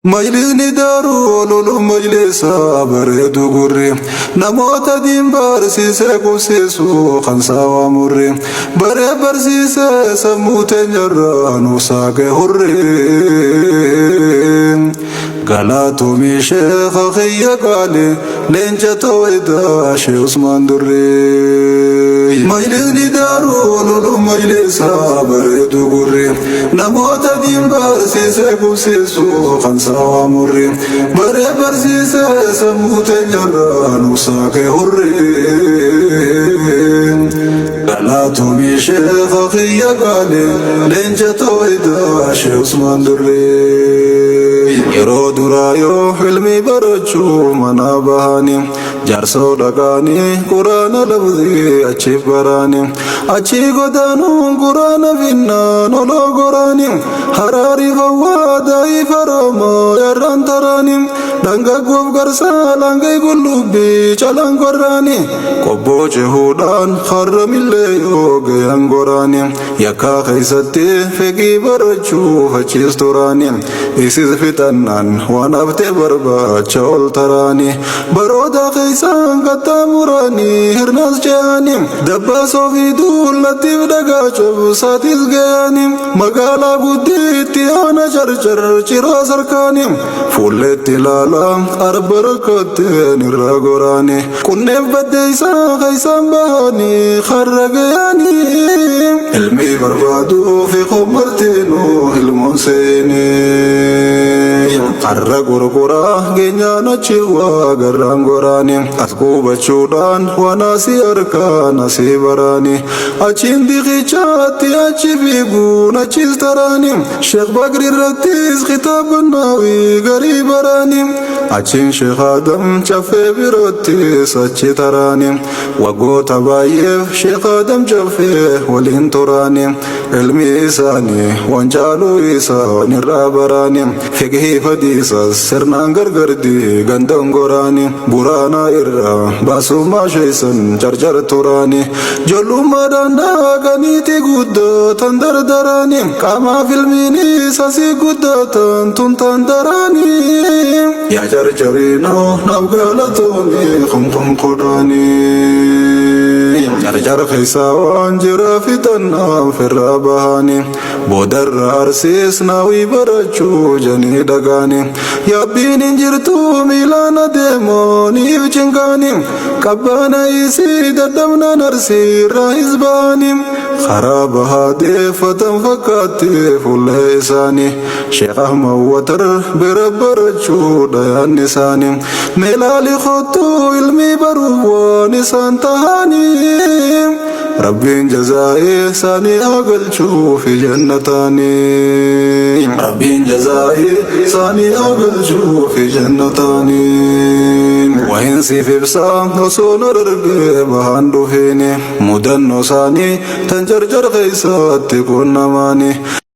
Majlisni daaruu lolu majlisa bareedu gurri namoota diin barsiisee kubsiisu kan saawaa murri baree barsiisee sammuu teenyarraa nu saaqee hurri galaatumii sheekha kiyya qaali leenca tawaydaa shee Usmaan Durree. Majlisni daaruu lolu majlisa bareedu gurri namoota diin barsiisee kubsiisu kan saawaa murri baree barsiisee sammuu teenyarraa nu saaqee hurri galaatumii sheekha kiyya qaali leenca tawaydaa shee Usmaan Durree. Yeroo duraa yoo ilmi barachuu mana bahanii jaarsoo dhaqanii quraana labzii achi baraanii achi godaanuun quraana finnaan oloo goraanii haraari fawwaa daa'ii faroomoo yarraan taraanii dhangagguuf garsaa langee qullubbii calaan qorraanii qobboo cehuudhaan harramillee yoo gayan goraanii yakkaa keessatti fegii barachuuf achiis turaanii isis fixannaan waan haftee barbaacha ol taraanii baroota keessaan qaxxaamuranii hirnaas ce'anii dabbaasoo fi duullattiif dhagaa cobsaatis ga'anii magaalaa guddiitti aana carcar ciroo sarkaanii fuulleetti ilaalaa arba rakkatteen irra goraanii qunneef baddeessaa keessaan bahanii har'a ga'anii ilmi barbaaduu fi qommartiinuu ilmoon seenee har'a gurguraa geenyaan achi waa garraan goraanii as qubachuudhaan waan asii harkaan asii baraanii achiin diqichaatti achi fiiguun achis taraanii sheekh Bakri irrattis kitaab gannaawii garii baraanii achiin sheekh Adam caffee biroottis achi taraanii waggoota baay'eef sheekh Adam caffee waliin turaanii ilmi isaanii waan caaluu isaan irraa baraanii fiqhii fadiisas sirnaan gargardi gandan goraanii buraanaa irraa baasummaa sheeysan carcar turaanii jollummaadhaan daakaniiti guddatan dardaraanii qaamaaf ilmiinis asii guddatan tuntaan daraanii yaa carcarinoo naaf galatoomii kumtum qodaanii carcar keessaa waan jira fixannaaf irraa bahanii boodarra arsiis naawii barachuu janii dhagaanii yaabbiin hin jirtu miilaan adeemoniif cinqaanii qabbaana isii dadhabnaan arsiirraa hisbaanii karaa bahaa deeffatan fakkaattee fuullee isaanii sheekh Ahmad Watar bira barachuu dhayaan isaanii meelaali kottuu ilmi baruuf waan isaan tahanii rabbiin jazaa'ee isaanii agalchuu fi jannataanii rabbiin jazaa'ee isaanii agalchuu fi jannataanii wahin siif ibsaa osoo na dargee bahaan dhufeeni mudannoo isaanii tan carcar keessatti qunnamaanii